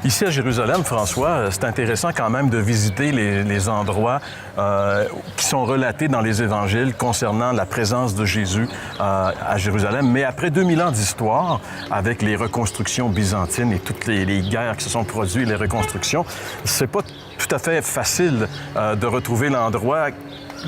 Ici à Jérusalem, François, c'est intéressant quand même de visiter les endroits qui sont relatés dans les évangiles concernant la présence de Jésus à Jérusalem. Mais après 2000 ans d'histoire, avec les reconstructions byzantines et toutes les guerres qui se sont produites, les reconstructions, c'est pas tout à fait facile de retrouver l'endroit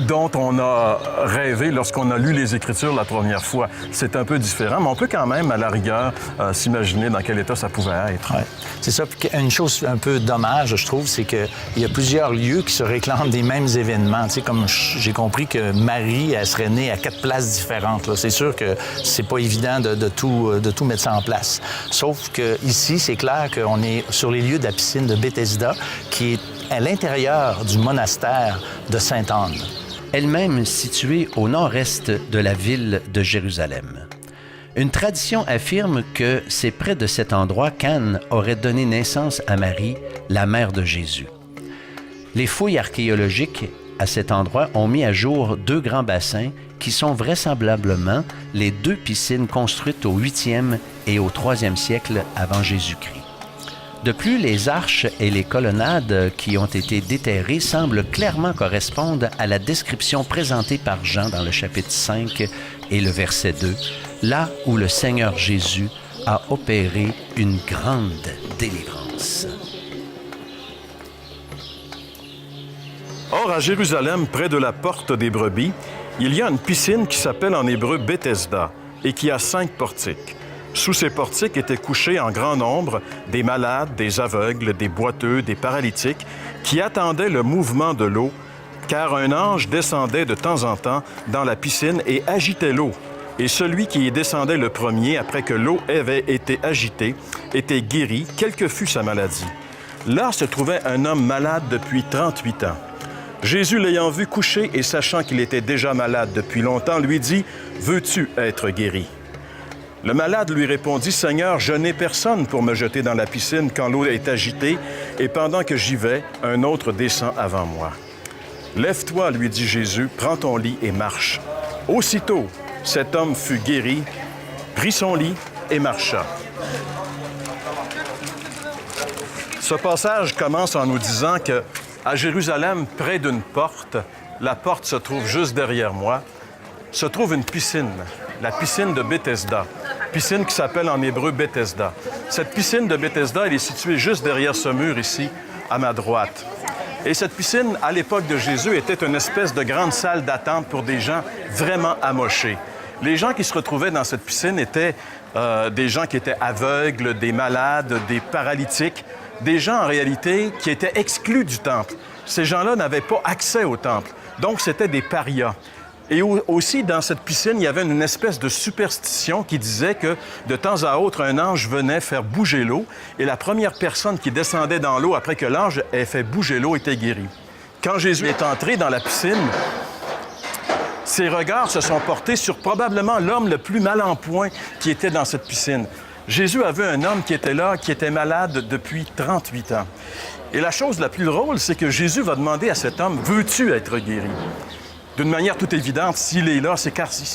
dont on a rêvé lorsqu'on a lu les Écritures la première fois. C'est un peu différent, mais on peut quand même, à la rigueur, s'imaginer dans quel état ça pouvait être. Ouais. C'est ça. Puis une chose un peu dommage, je trouve, c'est qu'il y a plusieurs lieux qui se réclament des mêmes événements. Tu sais, comme j'ai compris que Marie, elle serait née à 4 places différentes. Là. C'est sûr que c'est pas évident de tout mettre ça en place. Sauf que ici, c'est clair qu'on est sur les lieux de la piscine de Bethesda, qui est à l'intérieur du monastère de Sainte-Anne. Elle-même située au nord-est de la ville de Jérusalem. Une tradition affirme que c'est près de cet endroit qu'Anne aurait donné naissance à Marie, la mère de Jésus. Les fouilles archéologiques à cet endroit ont mis à jour 2 grands bassins qui sont vraisemblablement les 2 piscines construites au 8e et au 3e siècle avant Jésus-Christ. De plus, les arches et les colonnades qui ont été déterrées semblent clairement correspondre à la description présentée par Jean dans le chapitre 5 et le verset 2, là où le Seigneur Jésus a opéré une grande délivrance. Or, à Jérusalem, près de la porte des brebis, il y a une piscine qui s'appelle en hébreu Bethesda et qui a 5 portiques. Sous ces portiques étaient couchés en grand nombre des malades, des aveugles, des boiteux, des paralytiques, qui attendaient le mouvement de l'eau, car un ange descendait de temps en temps dans la piscine et agitait l'eau. Et celui qui y descendait le premier, après que l'eau avait été agitée, était guéri, quelle que fût sa maladie. Là se trouvait un homme malade depuis 38 ans. Jésus, l'ayant vu couché et sachant qu'il était déjà malade depuis longtemps, lui dit « Veux-tu être guéri ?» Le malade lui répondit, « Seigneur, je n'ai personne pour me jeter dans la piscine quand l'eau est agitée, et pendant que j'y vais, un autre descend avant moi. » « Lève-toi, lui dit Jésus, prends ton lit et marche. » Aussitôt, cet homme fut guéri, prit son lit et marcha. Ce passage commence en nous disant qu'à Jérusalem, près d'une porte, la porte se trouve juste derrière moi, se trouve une piscine, la piscine de Bethesda. Piscine qui s'appelle en hébreu Bethesda. Cette piscine de Bethesda, elle est située juste derrière ce mur ici, à ma droite. Et cette piscine, à l'époque de Jésus, était une espèce de grande salle d'attente pour des gens vraiment amochés. Les gens qui se retrouvaient dans cette piscine étaient des gens qui étaient aveugles, des malades, des paralytiques, des gens en réalité qui étaient exclus du temple. Ces gens-là n'avaient pas accès au temple, donc c'était des parias. Et aussi, dans cette piscine, il y avait une espèce de superstition qui disait que, de temps à autre, un ange venait faire bouger l'eau et la première personne qui descendait dans l'eau après que l'ange ait fait bouger l'eau était guérie. Quand Jésus est entré dans la piscine, ses regards se sont portés sur probablement l'homme le plus mal en point qui était dans cette piscine. Jésus a vu un homme qui était là, qui était malade depuis 38 ans. Et la chose la plus drôle, c'est que Jésus va demander à cet homme, « Veux-tu être guéri? » D'une manière toute évidente, s'il est là, c'est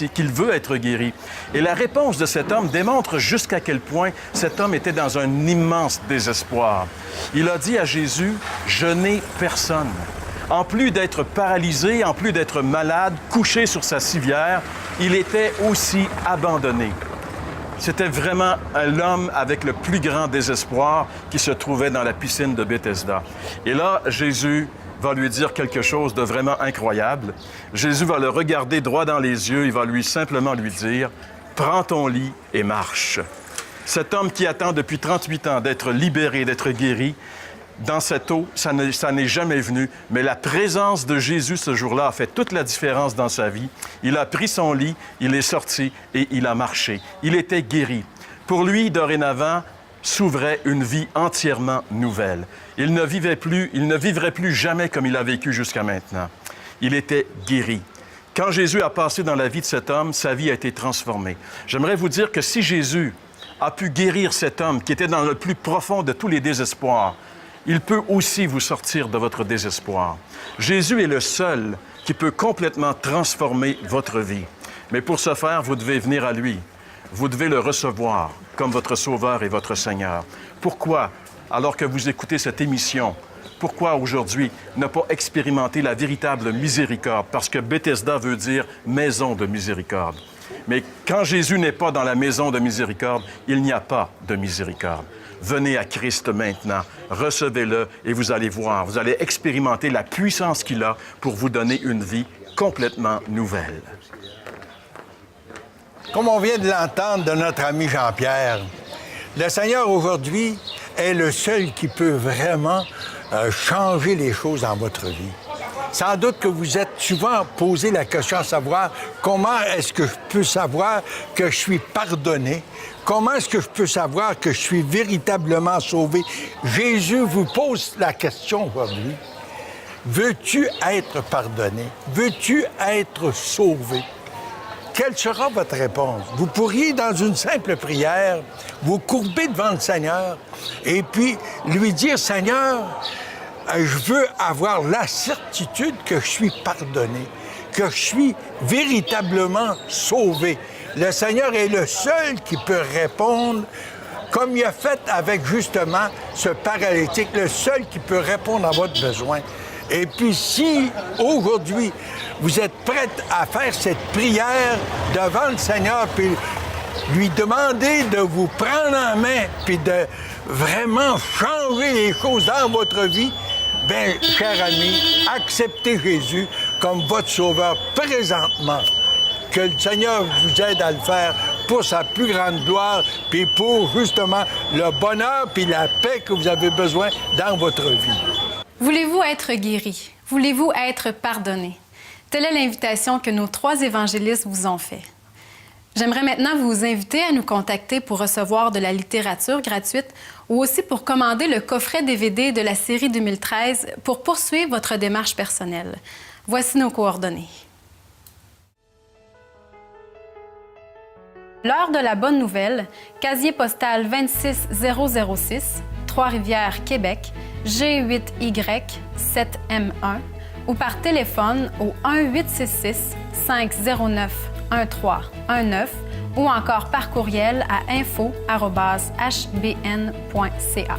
qu'il veut être guéri. Et la réponse de cet homme démontre jusqu'à quel point cet homme était dans un immense désespoir. Il a dit à Jésus, « Je n'ai personne. » En plus d'être paralysé, en plus d'être malade, couché sur sa civière, il était aussi abandonné. C'était vraiment l'homme avec le plus grand désespoir qui se trouvait dans la piscine de Bethesda. Et là, Jésus va lui dire quelque chose de vraiment incroyable. Jésus va le regarder droit dans les yeux, il va simplement lui dire « Prends ton lit et marche ». Cet homme qui attend depuis 38 ans d'être libéré, d'être guéri, dans cette eau, ça n'est jamais venu, mais la présence de Jésus ce jour-là a fait toute la différence dans sa vie. Il a pris son lit, il est sorti et il a marché. Il était guéri. Pour lui, dorénavant, s'ouvrait une vie entièrement nouvelle. Il ne vivrait plus jamais comme il a vécu jusqu'à maintenant. Il était guéri. Quand Jésus a passé dans la vie de cet homme, sa vie a été transformée. J'aimerais vous dire que si Jésus a pu guérir cet homme qui était dans le plus profond de tous les désespoirs, il peut aussi vous sortir de votre désespoir. Jésus est le seul qui peut complètement transformer votre vie. Mais pour ce faire, vous devez venir à lui. Vous devez le recevoir comme votre Sauveur et votre Seigneur. Pourquoi? alors que vous écoutez cette émission, pourquoi aujourd'hui ne pas expérimenter la véritable miséricorde? Parce que Bethesda veut dire maison de miséricorde. Mais quand Jésus n'est pas dans la maison de miséricorde, il n'y a pas de miséricorde. Venez à Christ maintenant, recevez-le et vous allez voir, vous allez expérimenter la puissance qu'il a pour vous donner une vie complètement nouvelle. Comme on vient de l'entendre de notre ami Jean-Pierre, le Seigneur aujourd'hui est le seul qui peut vraiment changer les choses dans votre vie. Sans doute que vous êtes souvent posé la question à savoir comment est-ce que je peux savoir que je suis pardonné? Comment est-ce que je peux savoir que je suis véritablement sauvé? Jésus vous pose la question aujourd'hui. Veux-tu être pardonné? Veux-tu être sauvé? Quelle sera votre réponse? Vous pourriez, dans une simple prière, vous courber devant le Seigneur et puis lui dire, « Seigneur, je veux avoir la certitude que je suis pardonné, que je suis véritablement sauvé. » Le Seigneur est le seul qui peut répondre comme il a fait avec justement ce paralytique, le seul qui peut répondre à votre besoin. Et puis si aujourd'hui vous êtes prête à faire cette prière devant le Seigneur, puis lui demander de vous prendre en main, puis de vraiment changer les choses dans votre vie, bien, cher ami, acceptez Jésus comme votre sauveur présentement. Que le Seigneur vous aide à le faire pour sa plus grande gloire, puis pour justement le bonheur puis la paix que vous avez besoin dans votre vie. Voulez-vous être guéri? Voulez-vous être pardonné? Telle est l'invitation que nos 3 évangélistes vous ont faite. J'aimerais maintenant vous inviter à nous contacter pour recevoir de la littérature gratuite ou aussi pour commander le coffret DVD de la série 2013 pour poursuivre votre démarche personnelle. Voici nos coordonnées. L'heure de la bonne nouvelle, casier postal 26006, Trois-Rivières, Québec, G8Y7M1 ou par téléphone au 1-866-509-1319 ou encore par courriel à info@hbn.ca.